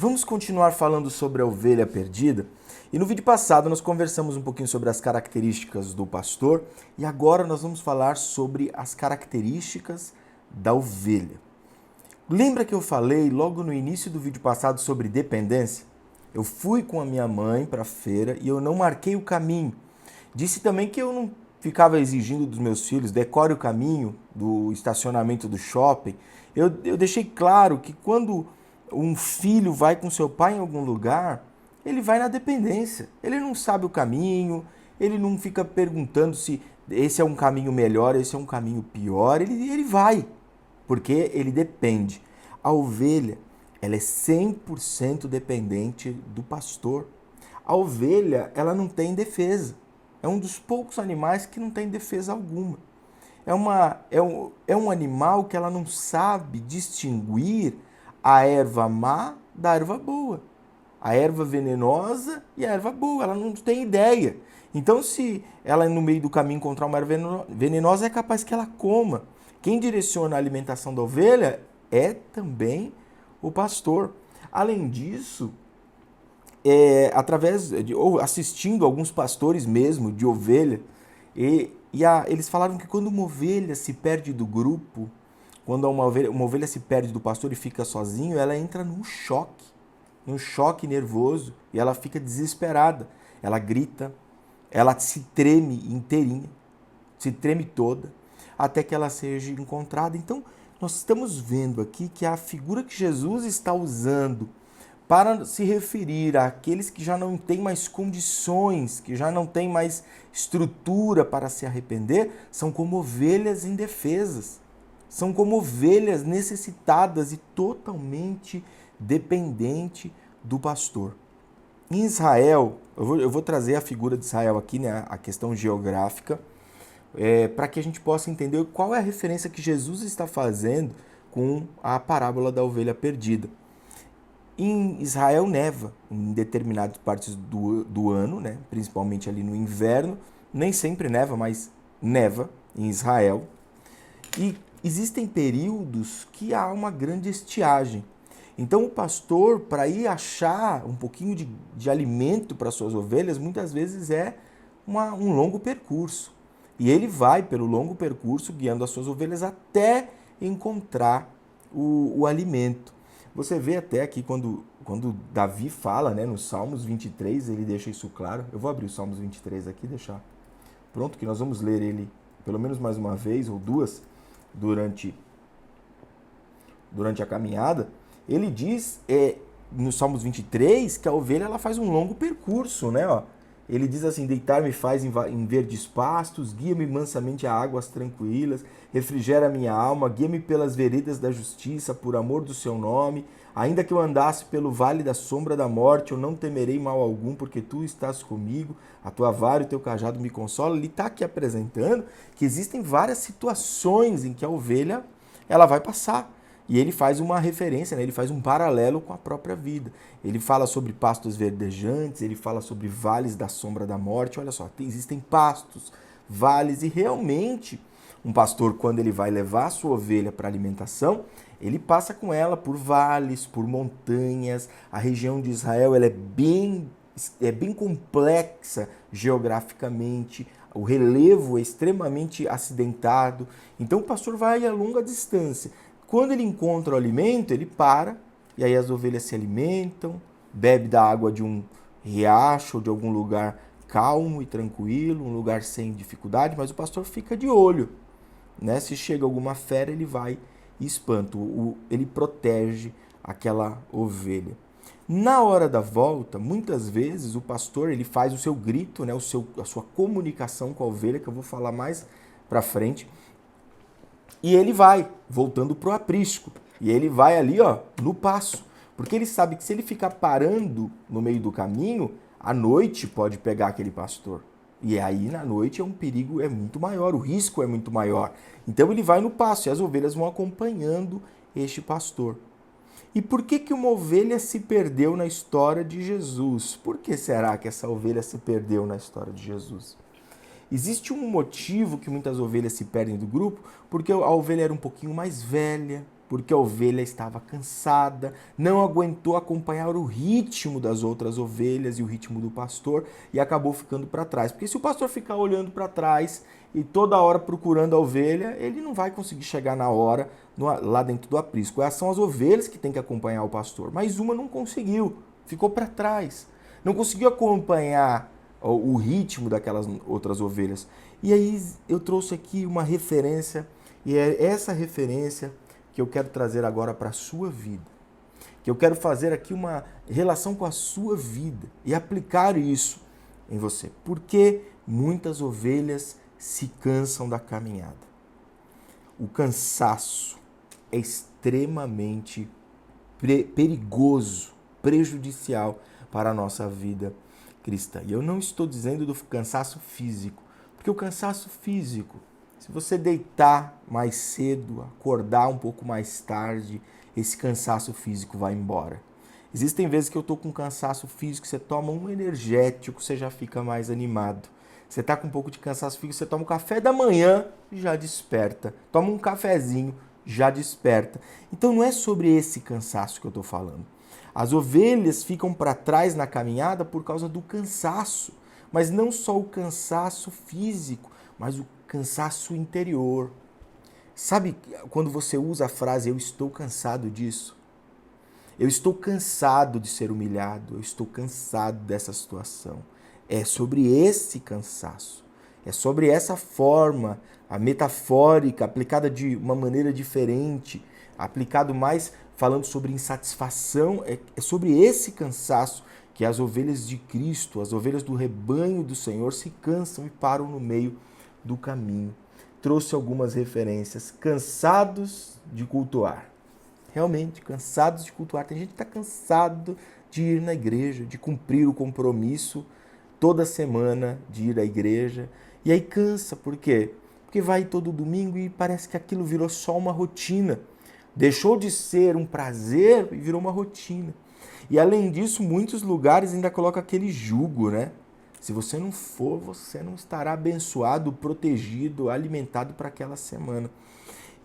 Vamos continuar falando sobre a ovelha perdida? E no vídeo passado nós conversamos um pouquinho sobre as características do pastor e agora nós vamos falar sobre as características da ovelha. Lembra que eu falei logo no início do vídeo passado sobre dependência? Eu fui com a minha mãe para a feira e eu não marquei o caminho. Disse também que eu não ficava exigindo dos meus filhos decore o caminho do estacionamento do shopping. Eu deixei claro que quando um filho vai com seu pai em algum lugar, ele vai na dependência. Ele não sabe o caminho, ele não fica perguntando se esse é um caminho melhor, esse é um caminho pior. Ele vai, porque ele depende. A ovelha, ela é 100% dependente do pastor. A ovelha, ela não tem defesa. É um dos poucos animais que não tem defesa alguma. É um animal que ela não sabe distinguir a erva má da erva boa. A erva venenosa e a erva boa. Ela não tem ideia. Então, se ela no meio do caminho encontrar uma erva venenosa, é capaz que ela coma. Quem direciona a alimentação da ovelha é também o pastor. Além disso, através de ou assistindo alguns pastores mesmo de ovelha, eles falaram que quando uma ovelha se perde do grupo, quando uma ovelha se perde do pastor e fica sozinho, ela entra num choque nervoso e ela fica desesperada. Ela grita, ela se treme inteirinha, se treme toda, até que ela seja encontrada. Então, nós estamos vendo aqui que a figura que Jesus está usando para se referir àqueles que já não têm mais condições, que já não têm mais estrutura para se arrepender, são como ovelhas indefesas, são como ovelhas necessitadas e totalmente dependente do pastor. Em Israel, eu vou trazer a figura de Israel aqui, né, a questão geográfica, para que a gente possa entender qual é a referência que Jesus está fazendo com a parábola da ovelha perdida. Em Israel neva em determinadas partes do ano, né? Principalmente ali no inverno. Nem sempre neva, mas neva em Israel. E existem períodos que há uma grande estiagem. Então o pastor, para ir achar um pouquinho de alimento para suas ovelhas, muitas vezes é um longo percurso. E ele vai pelo longo percurso guiando as suas ovelhas até encontrar o alimento. Você vê até aqui quando Davi fala, né, no Salmos 23, ele deixa isso claro. Eu vou abrir o Salmos 23 aqui, deixar pronto, que nós vamos ler ele pelo menos mais uma vez ou duas durante a caminhada. Ele diz no Salmos 23 que a ovelha ela faz um longo percurso, né? Ó. Ele diz assim: deitar-me faz em verdes pastos, guia-me mansamente a águas tranquilas, refrigera minha alma, guia-me pelas veredas da justiça, por amor do seu nome. Ainda que eu andasse pelo vale da sombra da morte, eu não temerei mal algum, porque tu estás comigo, a tua vara e o teu cajado me consolam. Ele está aqui apresentando que existem várias situações em que a ovelha ela vai passar. E ele faz uma referência, né? Ele faz um paralelo com a própria vida. Ele fala sobre pastos verdejantes, ele fala sobre vales da sombra da morte. Olha só, existem pastos, vales, e realmente um pastor, quando ele vai levar a sua ovelha para alimentação, ele passa com ela por vales, por montanhas. A região de Israel ela é bem complexa geograficamente. O relevo é extremamente acidentado. Então o pastor vai a longa distância. Quando ele encontra o alimento, ele para, e aí as ovelhas se alimentam, bebe da água de um riacho ou de algum lugar calmo e tranquilo, um lugar sem dificuldade, mas o pastor fica de olho, né? Se chega alguma fera, ele vai e espanta, ele protege aquela ovelha. Na hora da volta, muitas vezes o pastor ele faz o seu grito, né? A sua comunicação com a ovelha, que eu vou falar mais para frente. E ele vai, voltando para o aprisco. E ele vai ali, ó, no passo. Porque ele sabe que se ele ficar parando no meio do caminho, à noite pode pegar aquele pastor. E aí, na noite, um perigo é muito maior, o risco é muito maior. Então ele vai no passo e as ovelhas vão acompanhando este pastor. E por que uma ovelha se perdeu na história de Jesus? Por que será que essa ovelha se perdeu na história de Jesus? Existe um motivo que muitas ovelhas se perdem do grupo, porque a ovelha era um pouquinho mais velha, porque a ovelha estava cansada, não aguentou acompanhar o ritmo das outras ovelhas e o ritmo do pastor e acabou ficando para trás. Porque se o pastor ficar olhando para trás e toda hora procurando a ovelha, ele não vai conseguir chegar na hora lá dentro do aprisco. São as ovelhas que têm que acompanhar o pastor, mas uma não conseguiu, ficou para trás. Não conseguiu acompanhar o ritmo daquelas outras ovelhas. E aí eu trouxe aqui uma referência, e é essa referência que eu quero trazer agora para a sua vida. Que eu quero fazer aqui uma relação com a sua vida e aplicar isso em você. Porque muitas ovelhas se cansam da caminhada. O cansaço é extremamente perigoso, prejudicial para a nossa vida cristã. E eu não estou dizendo do cansaço físico, porque o cansaço físico, se você deitar mais cedo, acordar um pouco mais tarde, esse cansaço físico vai embora. Existem vezes que eu estou com cansaço físico, você toma um energético, você já fica mais animado. Você está com um pouco de cansaço físico, você toma um café da manhã, já desperta. Toma um cafezinho, já desperta. Então não é sobre esse cansaço que eu estou falando. As ovelhas ficam para trás na caminhada por causa do cansaço, mas não só o cansaço físico, mas o cansaço interior. Sabe quando você usa a frase eu estou cansado disso? Eu estou cansado de ser humilhado, eu estou cansado dessa situação. É sobre esse cansaço, é sobre essa forma, a metafórica, aplicada de uma maneira diferente, aplicado mais falando sobre insatisfação, é sobre esse cansaço que as ovelhas de Cristo, as ovelhas do rebanho do Senhor se cansam e param no meio do caminho. Trouxe algumas referências. Cansados de cultuar. Realmente, cansados de cultuar. Tem gente que está cansado de ir na igreja, de cumprir o compromisso toda semana de ir à igreja. E aí cansa, por quê? Porque vai todo domingo e parece que aquilo virou só uma rotina. Deixou de ser um prazer e virou uma rotina. E além disso, muitos lugares ainda colocam aquele jugo, né? Se você não for, você não estará abençoado, protegido, alimentado para aquela semana.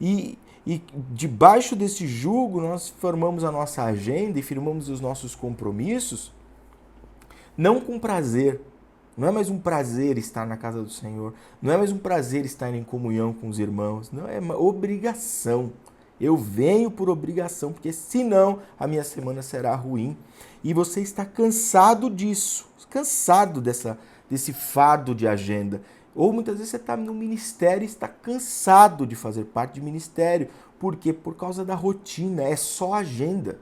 E debaixo desse jugo, nós formamos a nossa agenda e firmamos os nossos compromissos, não com prazer. Não é mais um prazer estar na casa do Senhor. Não é mais um prazer estar em comunhão com os irmãos. Não, é uma obrigação. Eu venho por obrigação, porque senão a minha semana será ruim. E você está cansado disso, cansado desse fardo de agenda. Ou muitas vezes você está no ministério e está cansado de fazer parte de ministério. Por quê? Por causa da rotina, é só agenda.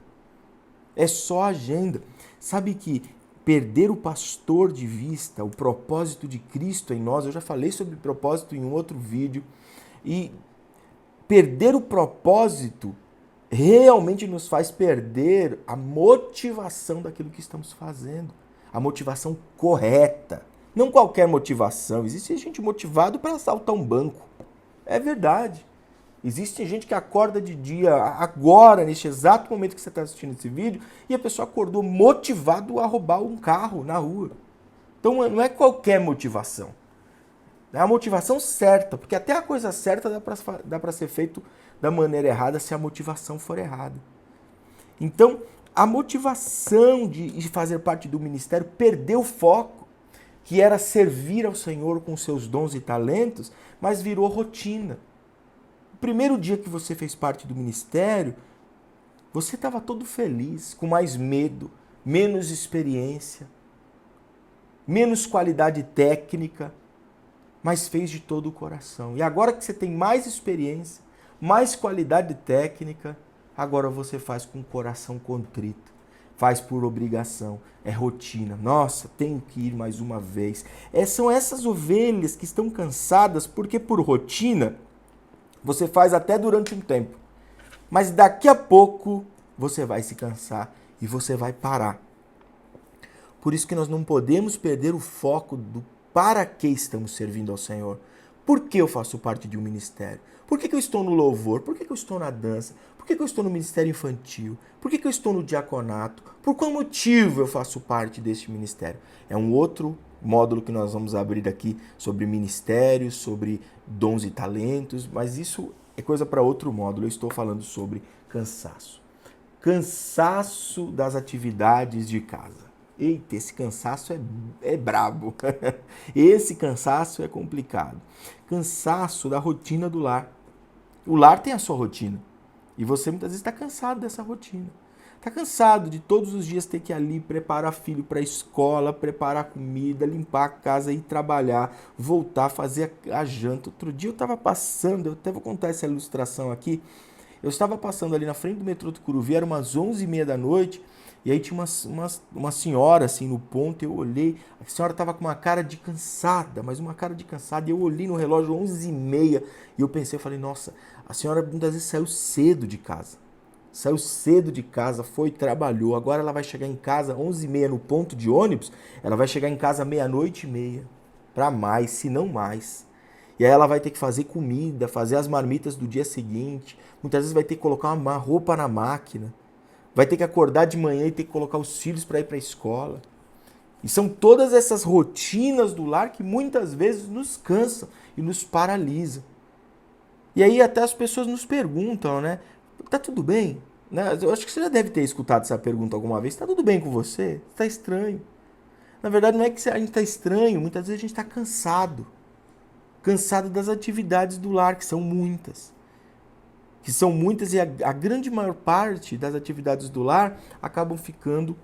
É só agenda. Sabe que perder o pastor de vista, o propósito de Cristo em nós, eu já falei sobre propósito em um outro vídeo, e perder o propósito realmente nos faz perder a motivação daquilo que estamos fazendo. A motivação correta. Não qualquer motivação. Existe gente motivada para assaltar um banco. É verdade. Existe gente que acorda de dia, agora, neste exato momento que você está assistindo esse vídeo, e a pessoa acordou motivado a roubar um carro na rua. Então não é qualquer motivação. É a motivação certa, porque até a coisa certa dá para ser feito da maneira errada se a motivação for errada. Então, a motivação de fazer parte do ministério perdeu o foco, que era servir ao Senhor com seus dons e talentos, mas virou rotina. O primeiro dia que você fez parte do ministério, você estava todo feliz, com mais medo, menos experiência, menos qualidade técnica, mas fez de todo o coração. E agora que você tem mais experiência, mais qualidade técnica, agora você faz com o coração contrito. Faz por obrigação, é rotina. Nossa, tenho que ir mais uma vez. São essas ovelhas que estão cansadas porque por rotina você faz até durante um tempo. Mas daqui a pouco você vai se cansar e você vai parar. Por isso que nós não podemos perder o foco do para que estamos servindo ao Senhor. Por que eu faço parte de um ministério? Por que eu estou no louvor? Por que eu estou na dança? Por que eu estou no ministério infantil? Por que eu estou no diaconato? Por qual motivo eu faço parte deste ministério? É um outro módulo que nós vamos abrir aqui sobre ministérios, sobre dons e talentos, mas isso é coisa para outro módulo. Eu estou falando sobre cansaço. Cansaço das atividades de casa. Eita, esse cansaço é brabo. Esse cansaço é complicado. Cansaço da rotina do lar. O lar tem a sua rotina. E você muitas vezes está cansado dessa rotina. Está cansado de todos os dias ter que ir ali preparar filho para a escola, preparar comida, limpar a casa, ir trabalhar, voltar, fazer a janta. Outro dia eu estava passando, eu até vou contar essa ilustração aqui. Eu estava passando ali na frente do metrô do Curuvi, era umas 11h30 da noite, e aí tinha uma senhora assim no ponto, eu olhei, a senhora estava com uma cara de cansada, mas uma cara de cansada, e eu olhei no relógio 11h30, e eu pensei, eu falei, nossa, a senhora muitas vezes saiu cedo de casa. Saiu cedo de casa, foi, trabalhou, agora ela vai chegar em casa 11h30 no ponto de ônibus, ela vai chegar em casa 00:30, para mais, se não mais. E aí ela vai ter que fazer comida, fazer as marmitas do dia seguinte, muitas vezes vai ter que colocar uma roupa na máquina, vai ter que acordar de manhã e ter que colocar os filhos para ir para a escola. E são todas essas rotinas do lar que muitas vezes nos cansam e nos paralisam. E aí até as pessoas nos perguntam, né? Tá tudo bem? Né? Eu acho que você já deve ter escutado essa pergunta alguma vez. Tá tudo bem com você? Tá estranho? Na verdade não é que a gente tá estranho, muitas vezes a gente está cansado. Cansado das atividades do lar, que são muitas. Que são muitas e a grande maior parte das atividades do lar acabam ficando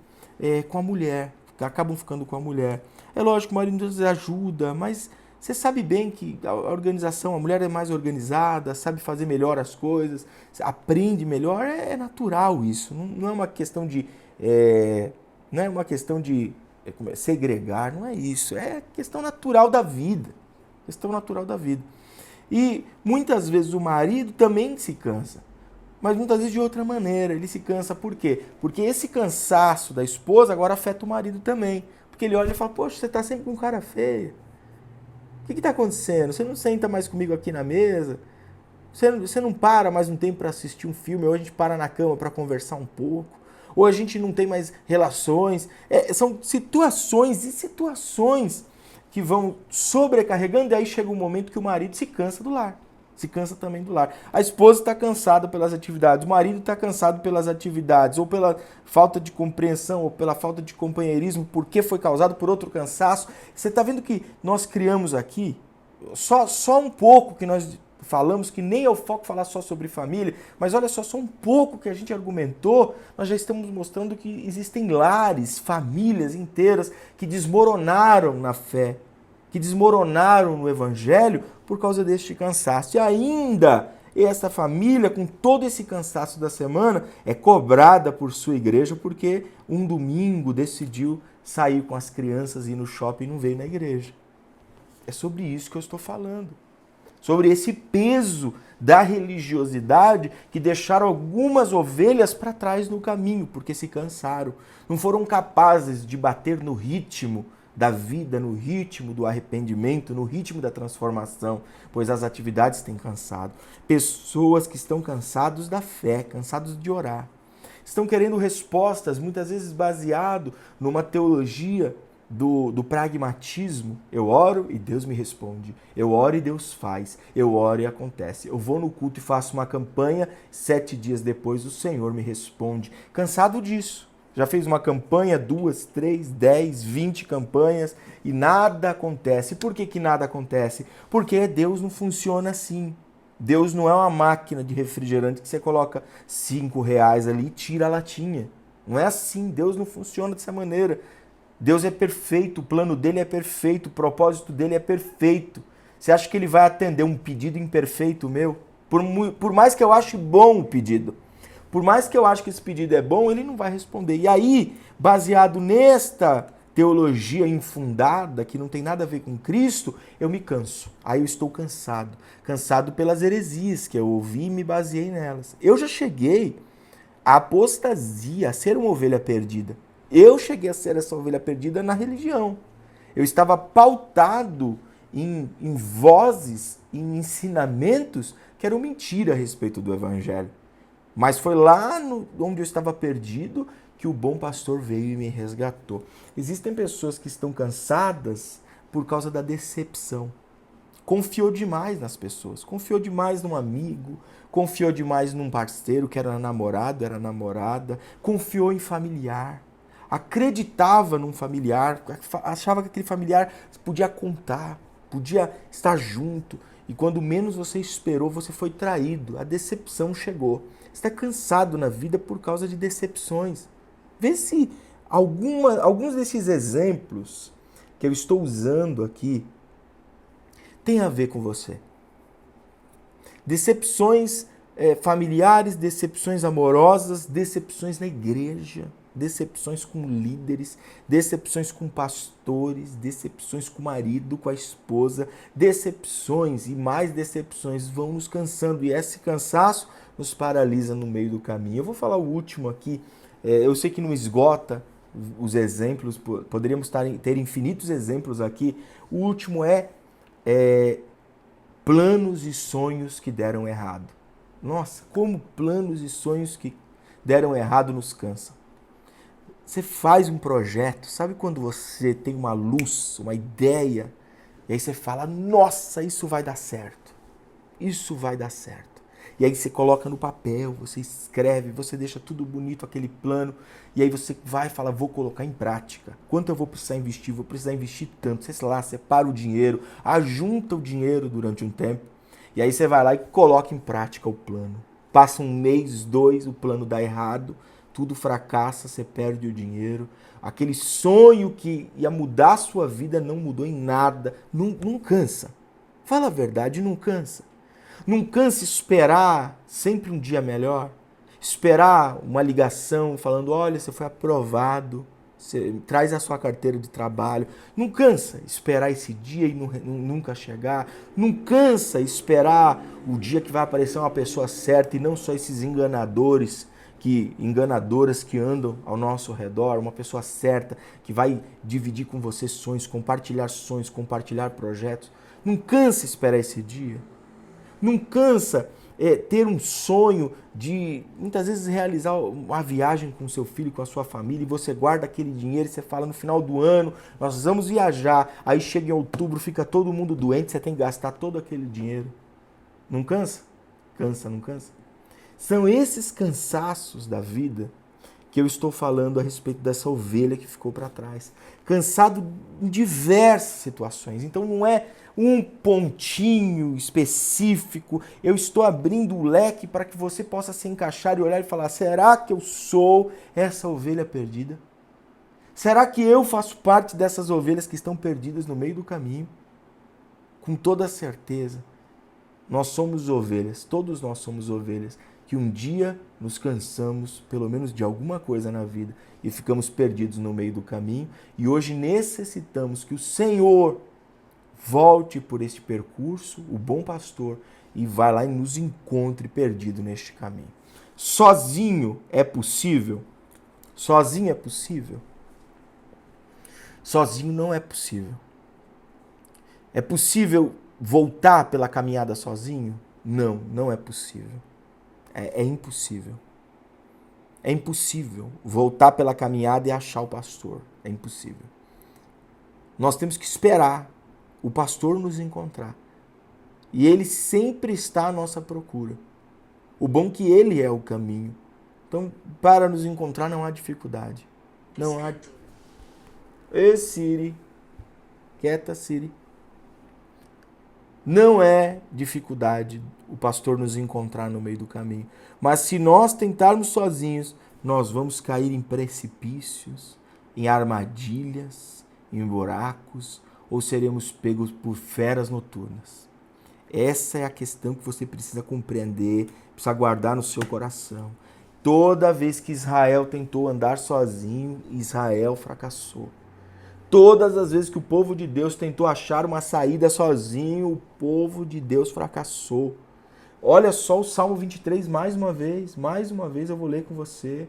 com a mulher. Acabam ficando com a mulher. É lógico que o marido nos ajuda, mas você sabe bem que a organização, a mulher é mais organizada, sabe fazer melhor as coisas, aprende melhor, é natural isso. Não é uma questão de. Não é uma questão de segregar, não é isso. É questão natural da vida. Questão natural da vida. E muitas vezes o marido também se cansa. Mas muitas vezes de outra maneira. Ele se cansa por quê? Porque esse cansaço da esposa agora afeta o marido também. Porque ele olha e fala, poxa, você está sempre com cara feia. O que está acontecendo? Você não senta mais comigo aqui na mesa? Você não para mais um tempo para assistir um filme? Ou a gente para na cama para conversar um pouco? Ou a gente não tem mais relações? São situações e situações que vão sobrecarregando, e aí chega um momento que o marido se cansa do lar. Se cansa também do lar. A esposa está cansada pelas atividades, o marido está cansado pelas atividades, ou pela falta de compreensão, ou pela falta de companheirismo, porque foi causado por outro cansaço. Você está vendo que nós criamos aqui, só um pouco que nós falamos, que nem é o foco falar só sobre família, mas olha só um pouco que a gente argumentou, nós já estamos mostrando que existem lares, famílias inteiras que desmoronaram na fé, que desmoronaram no evangelho por causa deste cansaço. E ainda essa família, com todo esse cansaço da semana, é cobrada por sua igreja porque um domingo decidiu sair com as crianças e ir no shopping e não veio na igreja. É sobre isso que eu estou falando. Sobre esse peso da religiosidade que deixaram algumas ovelhas para trás no caminho, porque se cansaram. Não foram capazes de bater no ritmo da vida, no ritmo do arrependimento, no ritmo da transformação, pois as atividades têm cansado. Pessoas que estão cansados da fé, cansados de orar. Estão querendo respostas, muitas vezes baseado numa teologia do pragmatismo. Eu oro e Deus me responde. Eu oro e Deus faz. Eu oro e acontece. Eu vou no culto e faço uma campanha, 7 dias depois o Senhor me responde. Cansado disso. Já fez uma campanha, 2, 3, 10, 20 campanhas e nada acontece. Por que nada acontece? Porque Deus não funciona assim. Deus não é uma máquina de refrigerante que você coloca R$5 ali e tira a latinha. Não é assim. Deus não funciona dessa maneira. Deus é perfeito, o plano dele é perfeito, o propósito dele é perfeito. Você acha que ele vai atender um pedido imperfeito meu? Por mais que eu ache bom o pedido, por mais que eu ache que esse pedido é bom, ele não vai responder. E aí, baseado nesta teologia infundada, que não tem nada a ver com Cristo, eu me canso. Aí eu estou cansado. Cansado pelas heresias que eu ouvi e me baseei nelas. Eu já cheguei à apostasia, a ser uma ovelha perdida. Eu cheguei a ser essa ovelha perdida na religião. Eu estava pautado em vozes, em ensinamentos que eram mentira a respeito do evangelho. Mas foi lá onde eu estava perdido que o bom pastor veio e me resgatou. Existem pessoas que estão cansadas por causa da decepção. confiou demais nas pessoas, confiou demais num amigo, confiou demais num parceiro que era namorado, era namorada, confiou em familiar, acreditava num familiar, achava que aquele familiar podia contar, podia estar junto, e quando menos você esperou, você foi traído, a decepção chegou. Você está cansado na vida por causa de decepções. Vê se alguns desses exemplos que eu estou usando aqui tem a ver com você. Decepções familiares, decepções amorosas, decepções na igreja, decepções com líderes, decepções com pastores, decepções com o marido, com a esposa, decepções e mais decepções vão nos cansando e esse cansaço nos paralisa no meio do caminho. Eu vou falar o último aqui, eu sei que não esgota os exemplos, poderíamos ter infinitos exemplos aqui. O último é planos e sonhos que deram errado. Nossa, como planos e sonhos que deram errado nos cansam. Você faz um projeto, sabe quando você tem uma luz, uma ideia, e aí você fala, nossa, isso vai dar certo. Isso vai dar certo. E aí você coloca no papel, você escreve, você deixa tudo bonito, aquele plano, e aí você vai e fala, vou colocar em prática. Quanto eu vou precisar investir? Vou precisar investir tanto. Você, sei lá, separa o dinheiro, ajunta o dinheiro durante um tempo, e aí você vai lá e coloca em prática o plano. Passa um mês, 2, o plano dá errado, tudo fracassa, você perde o dinheiro. Aquele sonho que ia mudar a sua vida não mudou em nada. Não cansa. Fala a verdade, não cansa. Não cansa esperar sempre um dia melhor. Esperar uma ligação falando, olha, você foi aprovado. Você traz a sua carteira de trabalho. Não cansa esperar esse dia e nunca chegar. Não cansa esperar o dia que vai aparecer uma pessoa certa e não só esses enganadoras que andam ao nosso redor, uma pessoa certa que vai dividir com você sonhos, compartilhar projetos. Não cansa esperar esse dia. Não cansa ter um sonho de, muitas vezes, realizar uma viagem com seu filho, com a sua família, e você guarda aquele dinheiro e você fala, no final do ano, nós vamos viajar, aí chega em outubro, fica todo mundo doente, você tem que gastar todo aquele dinheiro. Não cansa? Cansa, não cansa? São esses cansaços da vida que eu estou falando a respeito dessa ovelha que ficou para trás. Cansado em diversas situações. Então não é um pontinho específico. Eu estou abrindo o leque para que você possa se encaixar e olhar e falar, será que eu sou essa ovelha perdida? Será que eu faço parte dessas ovelhas que estão perdidas no meio do caminho? Com toda certeza, nós somos ovelhas, todos nós somos ovelhas, que um dia nos cansamos, pelo menos de alguma coisa na vida, e ficamos perdidos no meio do caminho, e hoje necessitamos que o Senhor volte por este percurso, o bom pastor, e vá lá e nos encontre perdido neste caminho. Sozinho é possível? Sozinho é possível? Sozinho não é possível. É possível voltar pela caminhada sozinho? Não, não é possível. É impossível. É impossível voltar pela caminhada e achar o pastor. É impossível. Nós temos que esperar o pastor nos encontrar. E ele sempre está à nossa procura. O bom é que ele é o caminho. Então, para nos encontrar não há dificuldade. Não há... Ei, Siri. Quieta, Siri. Não é dificuldade o pastor nos encontrar no meio do caminho. Mas se nós tentarmos sozinhos, nós vamos cair em precipícios, em armadilhas, em buracos, ou seremos pegos por feras noturnas. Essa é a questão que você precisa compreender, precisa guardar no seu coração. Toda vez que Israel tentou andar sozinho, Israel fracassou. Todas as vezes que o povo de Deus tentou achar uma saída sozinho, o povo de Deus fracassou. Olha só o Salmo 23 mais uma vez eu vou ler com você.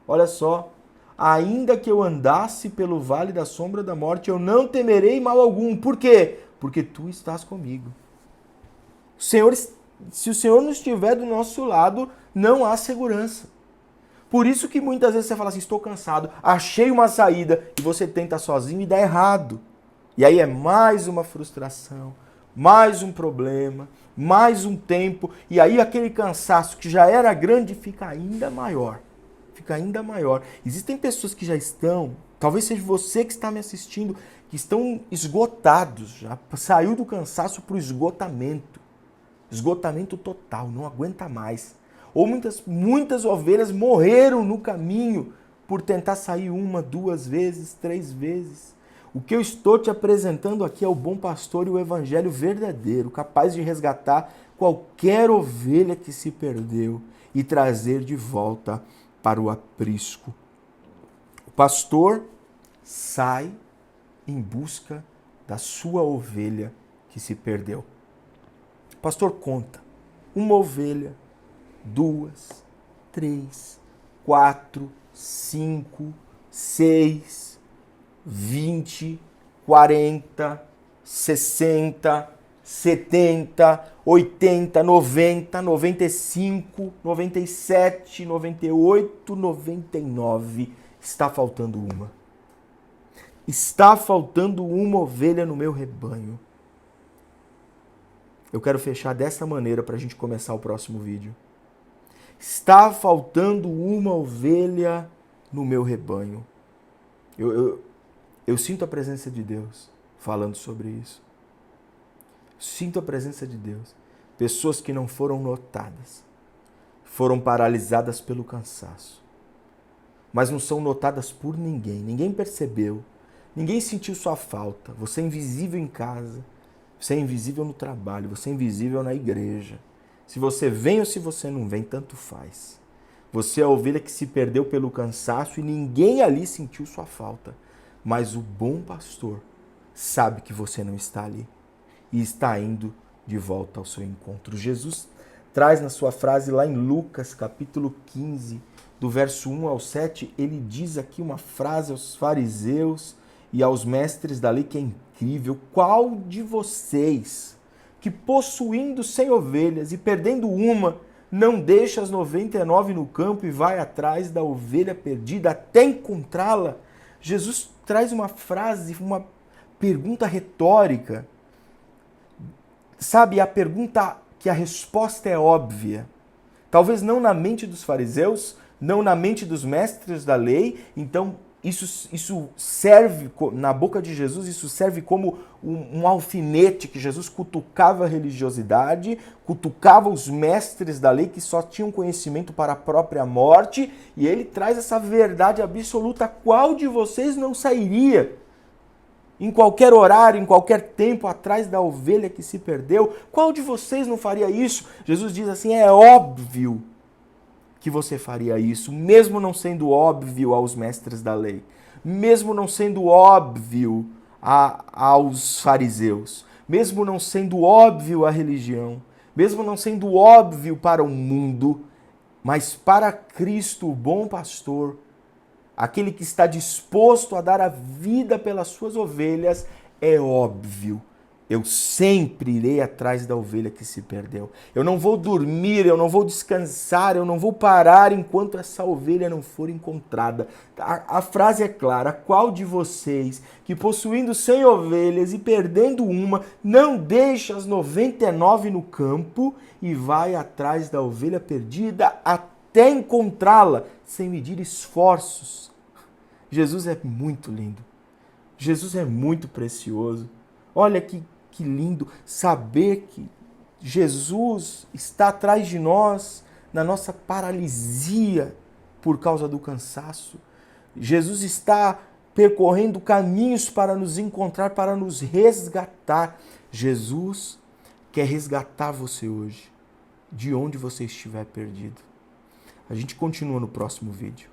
Olha só, ainda que eu andasse pelo vale da sombra da morte, eu não temerei mal algum. Por quê? Porque tu estás comigo. Se o Senhor não estiver do nosso lado, não há segurança. Por isso que muitas vezes você fala assim, estou cansado, achei uma saída, e você tenta sozinho e dá errado. E aí é mais uma frustração, mais um problema, mais um tempo, e aí aquele cansaço que já era grande fica ainda maior. Fica ainda maior. Existem pessoas que já estão, talvez seja você que está me assistindo, que estão esgotados, já saiu do cansaço para o esgotamento. Esgotamento total, não aguenta mais. Ou muitas ovelhas morreram no caminho por tentar sair 1, 2 vezes, 3 vezes. O que eu estou te apresentando aqui é o bom pastor e o evangelho verdadeiro, capaz de resgatar qualquer ovelha que se perdeu e trazer de volta para o aprisco. O pastor sai em busca da sua ovelha que se perdeu. O pastor conta 1 ovelha, 2, 3, 4, 5, 6, 20, 40, 60, 70, 80, 90, 95, 97, 98, 99. Está faltando uma. Está faltando uma ovelha no meu rebanho. Eu quero fechar dessa maneira para a gente começar o próximo vídeo. Está faltando uma ovelha no meu rebanho. Eu sinto a presença de Deus falando sobre isso. Sinto a presença de Deus. Pessoas que não foram notadas, foram paralisadas pelo cansaço, mas não são notadas por ninguém. Ninguém percebeu, ninguém sentiu sua falta. Você é invisível em casa, você é invisível no trabalho, você é invisível na igreja. Se você vem ou se você não vem, tanto faz. Você é a ovelha que se perdeu pelo cansaço e ninguém ali sentiu sua falta. Mas o bom pastor sabe que você não está ali e está indo de volta ao seu encontro. Jesus traz na sua frase lá em Lucas, capítulo 15, do verso 1 ao 7, ele diz aqui uma frase aos fariseus e aos mestres da lei que é incrível. Qual de vocês, que possuindo 100 ovelhas e perdendo uma, não deixa as 99 no campo e vai atrás da ovelha perdida até encontrá-la? Jesus traz uma frase, uma pergunta retórica. Sabe, a pergunta que a resposta é óbvia. Talvez não na mente dos fariseus, não na mente dos mestres da lei. Então, isso serve, na boca de Jesus, isso serve como um alfinete que Jesus cutucava a religiosidade, cutucava os mestres da lei que só tinham conhecimento para a própria morte, e ele traz essa verdade absoluta: qual de vocês não sairia em qualquer horário, em qualquer tempo, atrás da ovelha que se perdeu? Qual de vocês não faria isso? Jesus diz assim: é óbvio que você faria isso, mesmo não sendo óbvio aos mestres da lei, mesmo não sendo óbvio aos fariseus, mesmo não sendo óbvio à religião, mesmo não sendo óbvio para o mundo, mas para Cristo, o bom pastor, aquele que está disposto a dar a vida pelas suas ovelhas, é óbvio. Eu sempre irei atrás da ovelha que se perdeu. Eu não vou dormir, eu não vou descansar, eu não vou parar enquanto essa ovelha não for encontrada. A frase é clara: qual de vocês, que possuindo 100 ovelhas e perdendo uma, não deixa as 99 no campo e vai atrás da ovelha perdida até encontrá-la, sem medir esforços? Jesus é muito lindo. Jesus é muito precioso. Olha que lindo saber que Jesus está atrás de nós na nossa paralisia por causa do cansaço. Jesus está percorrendo caminhos para nos encontrar, para nos resgatar. Jesus quer resgatar você hoje, de onde você estiver perdido. A gente continua no próximo vídeo.